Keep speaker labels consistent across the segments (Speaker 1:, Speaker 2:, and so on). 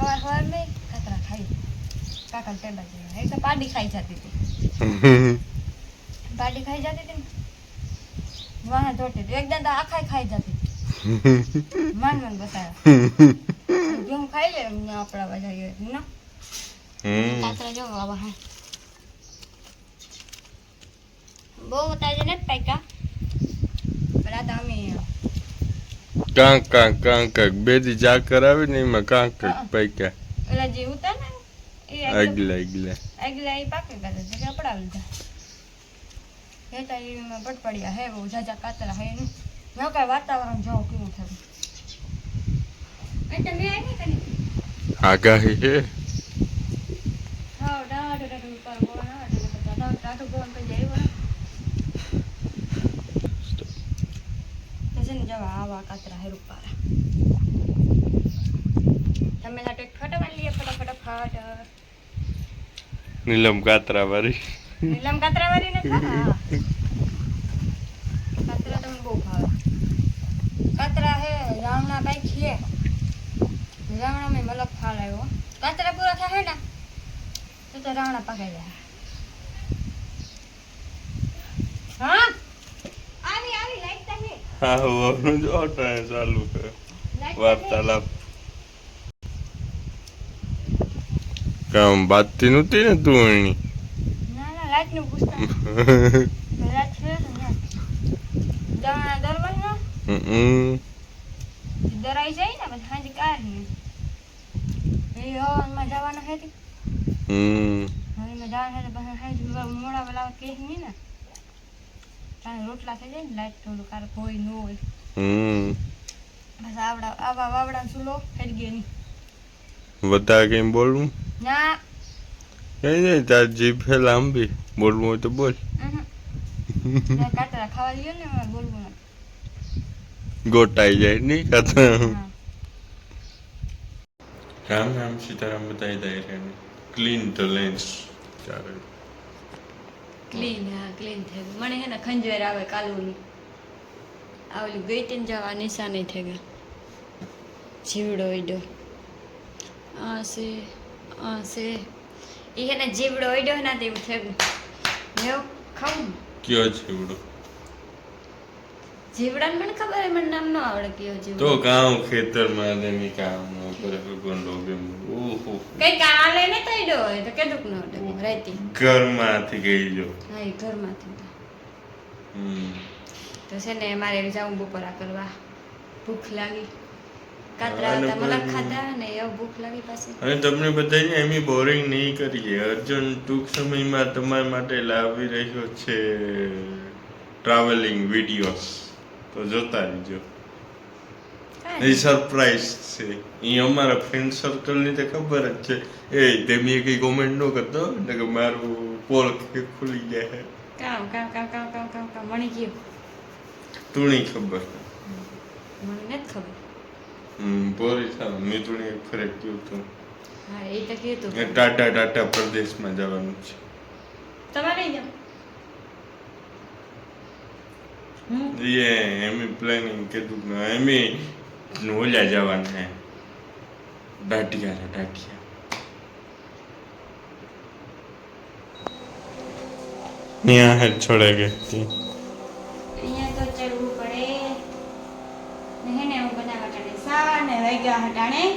Speaker 1: हवा में कतरा खाई काका टेबल पे है तो पार्टी खाई जाती थी पार्टी खाई जाती थी वहां धोते थे एकदम तो आखा खाई जाती थी मन बताया जो हम खाई ले अपना बजाइए ना कातरा जो बाबा है બહુ તાજે નથી પાક્યા પણ આ તો અમે
Speaker 2: કાંક બેદી જા કરાવી ને એમાં કાંક પાક્યા
Speaker 1: ઓલા જે ઉતા ને એ આગલા એ પાકે કાઢે છે કપડા લીધા એ તો એમાં પટપડિયા હે બહુ જાજા કાતરા હે ને ન કાંઈ વાતાવરણ જોવો કેવું થયું એટલે મેં આવી કને
Speaker 2: આગાહી હે
Speaker 1: હા ડાડો ઉપર બોલ ડાડો બોલ તો જાય જવા આવા કાતરા હે રૂપારા તમે લાટો એક ફોટો મારી લે ફટાફટ
Speaker 2: નીલમ કાતરા વાળી
Speaker 1: ને ખાવા કાતરા તમને બહુ ભાવે કાતરા હે રાવણા બાઈક છે રાવણા મેં મલક ફાલ આવ્યો કાતરા પૂરા થાય ને તો રાવણા પકાઈ જાય હા આવી લાઈટ તમે
Speaker 2: હા હું જો ટાઈમ ચાલુ છે વાર્તાલાપ કામ બાતતી નહોતી ને તું એની
Speaker 1: ના લાઈટ નું પૂછતા લાઈટ છે ને દાણા દરવાજ દરાઈ જાય ને પછી હાજી કાર ને એ હવામાં જવાનું હે હવે મેં જવાનું હે પછી હાજી મોડા વેલા કેસ નહીં ને તારે રોટલા થઈ જાય ને લાઈટ થોડું કારક હોય ન હોય બસ આવા વાવડા ચૂલો ફેરી ગયો નહીં
Speaker 2: વધારે કઈ બોલવું
Speaker 1: ના
Speaker 2: કઈ નહીં તાર જીભ હે લાંબી બોલવું હોય તો બોલ
Speaker 1: કાતરા ખાવા દઈએ ને બોલવું નથી
Speaker 2: ગોટાઈ જાય નહીં કાતરા રામ સીતારામ બતાવી દે ક્લીન ધ લેન્સ ચાલે
Speaker 1: ક્લીન થઈ ગયું મને હે ને ખંજવેર આવે કાલુની આવેલું ગઈ તીન જવા નિશાની થઈ ગયા જીવડો ઈડો આ છે એ હે ને જીવડો ઈડો ના તેવું થઈ ગયું એવું ખાવું
Speaker 2: કયો જીવડો
Speaker 1: જીવડાને મને ખબર મને નામ ન આવડે કયો જીવડો
Speaker 2: તો ગામ ખેતરમાં દેમી કામ ન કરે ગોંડો ગેમ ઓહો
Speaker 1: કઈ કાલે ને તો ઈડો હોય તો કેદુક ન આવડે રાઈતી
Speaker 2: ઘરમાંથી ગઈ જો
Speaker 1: હા એ ઘરમાંથી તો છે ને મારે જાઉં બપોરા કરવા ભૂખ લાગી કાતરા હતા મલક ખાધા ને એવું ભૂખ લાગી પાછી
Speaker 2: અને તમને બધાને એમ બોરિંગ નહીં કરીએ અર્જુન ટૂંક સમયમાં તમારા માટે લાવી રહ્યો છે ટ્રાવેલિંગ વિડીયોઝ તો જોતા રહેજો એ સરપ્રાઈઝ છે એ અમારા ફ્રેન્ડ સર્કલની તો ખબર જ છે એ તેમી કઈ કોમેન્ટ ન કરતો ને કે મારું પોલ ખુલી જાય
Speaker 1: કામ મને કયો
Speaker 2: તું નહીં ખબર
Speaker 1: મને નથી ખબર
Speaker 2: બોરી થાવ મિતુણી એક ફરક થયું હતું
Speaker 1: હા એ તો કીધું
Speaker 2: ટાટા પ્રદેશમાં જવાનું છે
Speaker 1: તમારે જાવ
Speaker 2: ये एमी प्लानिंग के दुख में एमी नोल्या जवान है डाटिया यहाँ है छोड़े गए थी
Speaker 1: અહીંયા તો ચડવું પડે ને ને હું બનાવવા કાઢે સા ને વાગ્યા હટાણે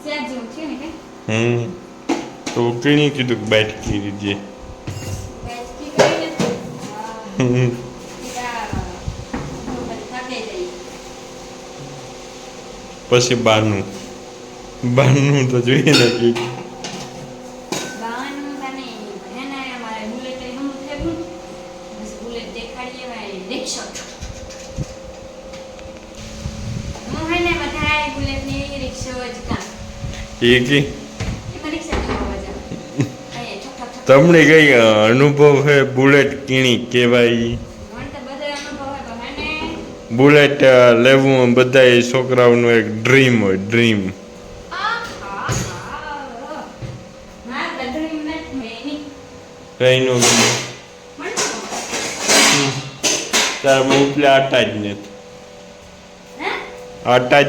Speaker 1: સેજ જેવું થયું ને કે
Speaker 2: तो किणी की दुख बैठ की दीजिए
Speaker 1: બેસકી કરી ને
Speaker 2: પછી બારનું તો જોઈએ ને કે
Speaker 1: બાનું તને હે ને અમારે બુલેટ હમ થયું બસ બુલેટ દેખાડીએ ભાઈ રિક્ષા હું હે ને બધાય બુલેટ ની રિક્ષા જ કામ
Speaker 2: એ કે
Speaker 1: એમાં રિક્ષા જોવા જા અહીંયા ઠક
Speaker 2: તમને કઈ અનુભવ હે બુલેટ કીણી કહેવાય બુલેટ લેવું બધા છોકરાઓનું એક ડ્રીમ હોય ડ્રીમ કઈનું તારામાં ઉપલા આટા જ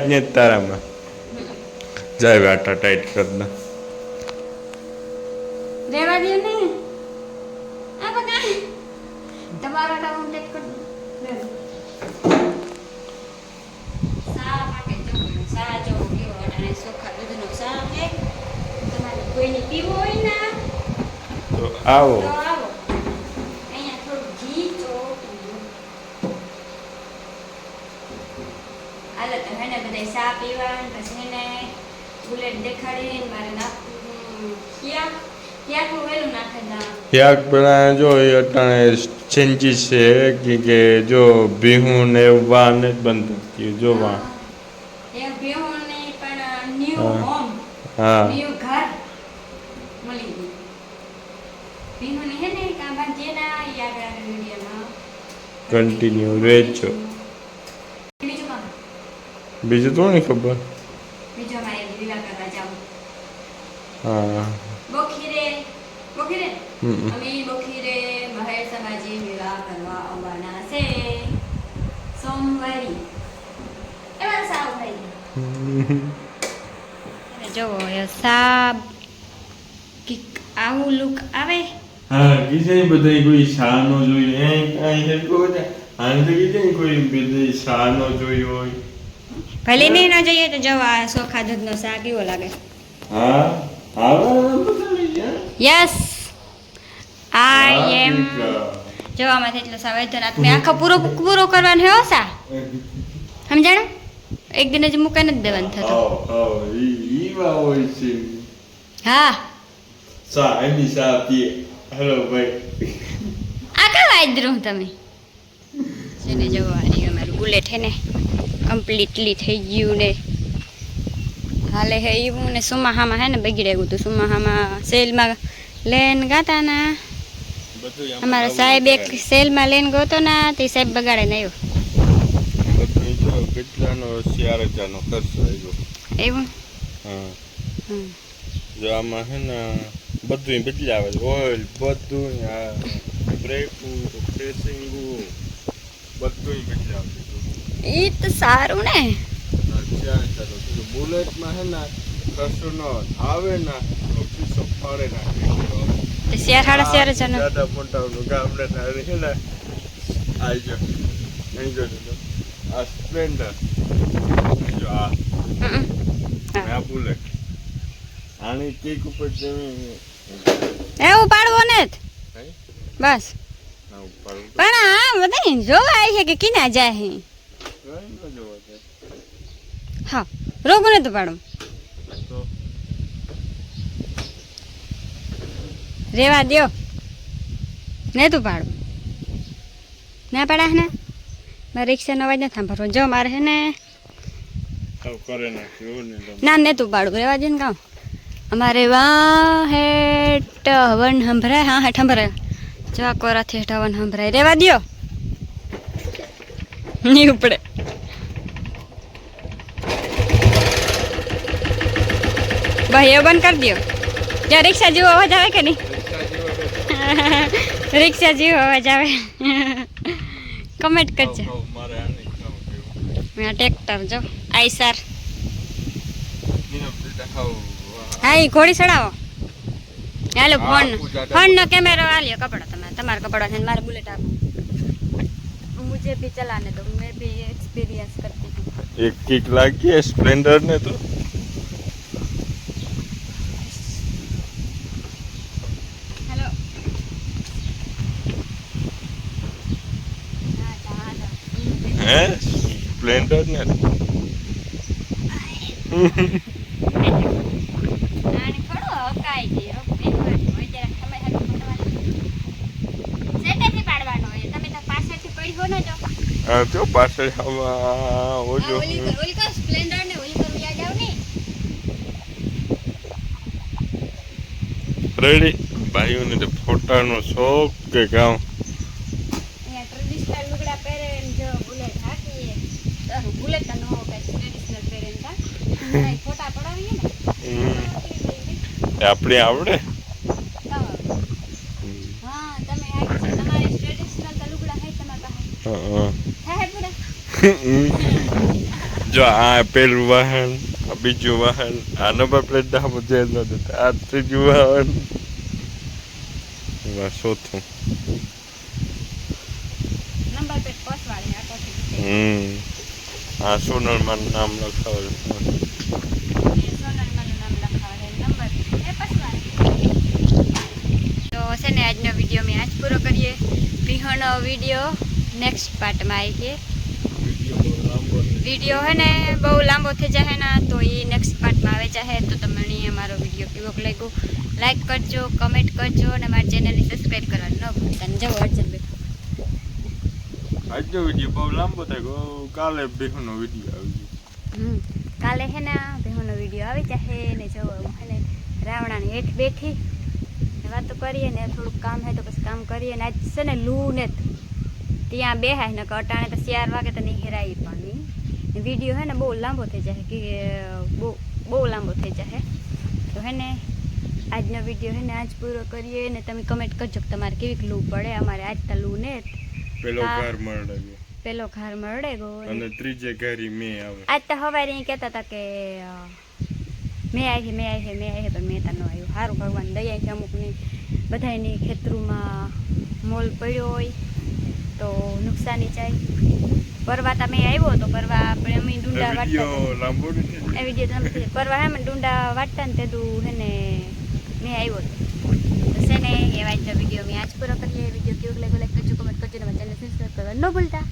Speaker 2: નથી તારામાં જાય વાટા ટાઈટ કરી દે.
Speaker 1: રેવા દે ને આ બકા તમારો ટાઉન ટેક કર દે સા પાકે તો સા જો કેવો અને સોખા દૂધનો સા હે તમારે કોઈને પીવો હોય ને
Speaker 2: તો આવો.
Speaker 1: તો આવો અહીંયા થોડું ઘી ચોટું હાલો તો હે ને બધા સા પીવા પછી એને બુલેટ દેખાડીને મારે નાખવું ક્યાંકનું વહેલું નાખે દા
Speaker 2: યાક પેલા જો એ અટાણે ચેન્જીસ છે કે જો ભીહું ને વા ને બંધ થયું જો વા
Speaker 1: એ બેહોને પણ ન્યુ હોમ
Speaker 2: હા
Speaker 1: ન્યુ ઘર મળી ગયું બેહોને હે ને કાબા જેના યાદ આવે વિડિયોમાં
Speaker 2: કન્ટિન્યુ રહેજો.
Speaker 1: બીજું કામ
Speaker 2: બીજું તો નહીં ખબર.
Speaker 1: બીજો મારે લીલા કરવા જાઉં
Speaker 2: હા
Speaker 1: બોખીરે
Speaker 2: હમ.
Speaker 1: અમે બોખીરે મહેર સમાજી વિવાહ કરવા આવવાના છે સોમવારી એવા સાવ ભાઈ જો સાબ કિક આવું લુક આવે
Speaker 2: હા કીધે બધા કોઈ શાનો જોઈ એ કાંઈ છે કોઈ આને તો કીધે કોઈ બધા શાનો જોઈ હોય.
Speaker 1: ભલે નહીં ન જઈએ તો જો આ સોખા દૂધનો શા કેવો લાગે
Speaker 2: હા આવા બધા લઈ જા.
Speaker 1: યસ આઈ એમ જો આમાંથી એટલો સાવ તો રાત મેં આખો પૂરો કરવાનો હે સા સમજાણો એક દિન જ મૂકે નથી દેવાનું થતો
Speaker 2: ઈ વા હોય છે.
Speaker 1: હા
Speaker 2: સા એની સા પીએ. હેલો ભાઈ
Speaker 1: આખા વાયદરું તમે જેને જવાની અમારું બુલેટ હે ને કમ્પ્લીટલી થઈ ગયું ને હાલે હે એવું ને સુમાહામાં હે ને બગડ્યું હતું સુમાહામાં સેલમાં લઈને ગાતા ના અમારા સાહેબ એક સેલમાં લઈને ગયો તો ને તે સાહેબ બગાડે ને આવ્યો
Speaker 2: કેટલાનો 4000નો ખર્ચ આવ્યો
Speaker 1: એવું
Speaker 2: હા જો આમાં હે ને બધું બદલી આવે ઓઇલ બધું બ્રેકું ફેસિંગું બધું બદલી આવે.
Speaker 1: એ તો સારું ને
Speaker 2: બુલેટમાં હે ને કશું ન આવે ને તો પીસો ફાડે નાખે.
Speaker 1: તે શેર હાડા શેર છે ને
Speaker 2: દાદા મોટાનું ગામડે ના હે ને આજો નહીં જો આ સ્પ્લેન્ડર જો આ બુલેટ આની કેક ઉપર જમી
Speaker 1: એવું પાડવો ને બસ પણ આ બધા જોવા આવી છે કે કિના જાય હે હા રોગો ને તો પાડું રેવા દ્યો ને તું પાડું ના પાડા હે ને મારે રિક્ષાનો અવાજ નથી સાંભળવો જો મારે હે ને ના ને તું પાડું રેવા દે ને કામ અમારે વાં હેઠ હવન સંભળાય હા હેઠ સંભળાય જો કોરાથી હેઠ હવન સંભળાય રેવા દ્યો નહીં ઉપડે ભાઈ એ બંધ કરી દો જ્યાં રિક્ષા જેવો અવાજ આવે કે નહીં રિક્ષા જેવો અવાજ આવે કમેન્ટ કરજો ટ્રેક્ટર જો આઈસાર હા એ ઘોડી ચડાવો હાલો ફોનનો કેમેરો આલ્યો કપડો તમારો કપડો છે મારે બુલેટ આપો मुझे भी चलाने दो मैं भी एक्सपीरियंस करती हूँ
Speaker 2: एक किक लागी है स्प्लेंडर ने तो
Speaker 1: हेलो
Speaker 2: हैं स्प्लेंडर ने
Speaker 1: આને ખડો હકાઈ ગયો એક વાર હોય જરા સમય હાથ પકડવાનો સેટેથી પાડવાનો હોય તમે તો પાછળથી પડી હો ને જો
Speaker 2: આ તો પાછળ આવા ઓજો
Speaker 1: ઓલી કો સ્પ્લેન્ડર ને ઓલી પર યાદ આવ ને
Speaker 2: રેડી ભાઈઓને તો ફોટાનો શોખ કે કામ
Speaker 1: અહીંયા ટ્રેડિશનલ લુગડા પહેરે જો બુલેટ હાકીએ તો બુલેટ તો નો કે ટ્રેડિશનલ પહેરે કા મારા ફોટા પડાવીએ
Speaker 2: ને આપણે આવડે
Speaker 1: હા તમે હાકી છે તમારી ટ્રેડિશનલ તો લુગડા હે તમારા પાસે
Speaker 2: હા
Speaker 1: હે પૂરા
Speaker 2: જો આ પેલું વાહન બીજું વાહન આ નંબર પ્લેટ દામ જેલ ન દેતા આ ત્રીજું વાહન ચોથું
Speaker 1: નંબર પ્લેટ પસવાળી આ કોથી
Speaker 2: આ સોનલમાં નામ લખાવેલું
Speaker 1: સોનલમાનું નામ લખાવેલું નંબર એ પસવાળી તો છે ને આજનો વિડીયો મેં આજ પૂરો કરીએ વિહોનો વિડીયો નેક્સ્ટ પાર્ટમાં આવી છે વિડીયો હે ને બહુ લાંબો થઈ જાય ને તો એ નેક્સ્ટ પાર્ટમાં આવે ચાહે તો તમને અમારો વિડીયો કેવો લાગ્યો લાઈક કરજો કમેન્ટ કરજો અને મારી ચેનલને સબસ્ક્રાઈબ કરવાનું ન ભૂલતા ને જવો અર્જન બેઠો
Speaker 2: આજનો વિડીયો બહુ લાંબો થઈ ગયો કાલે બેહનો વિડીયો આવી ગયો
Speaker 1: કાલે હે ને બેહોનો વિડીયો આવી ચાહે ને જવો હે ને રાવણાની હેઠ બેઠી વાતો કરીએ ને થોડુંક કામ હે તો પછી કામ કરીએ ને આજ છે ને લૂ ને ત્યાં બેહાય ને અટાણે તો 4 વાગે તો નહીં હેરાઈ પણ વિડીયો હે ને બહુ લાંબો થઈ જાય કે બહુ લાંબો થઈ જાય તો હે ને આજનો વિડીયો હે ને આજ પૂરો કરીએ ને તમે કમેન્ટ કરજો કે તમારે કેવી લૂ પડે અમારે આજ તો લૂ ને
Speaker 2: પેલો ઘર મળે ગયો
Speaker 1: પેલો ઘર મળે ગયો
Speaker 2: અને ત્રીજે ઘરી મે આવે
Speaker 1: આજ તો હવારે કહેતા હતા કે મેં આવી પણ મેં તો ન આવ્યું સારું ભગવાન દયા છે અમુકની બધાની ખેતરોમાં મોલ પડ્યો હોય તો નુકસાની જાય પરવા તમે આવ્યો તો પરવા આપણે અમે ડુંડા વાટતા એ વિડીયો તમે પરવા હે મને ડુંડા વાટતા ને તેદું હે ને મેં આવ્યો તો છે ને એવા જ વિડીયો મેં આજ પૂરો કરીએ વિડીયો કેવો લાગ્યો લાઈક કરજો કમેન્ટ કરજો અને ચેનલ સબસ્ક્રાઈબ કરવા ન ભૂલતા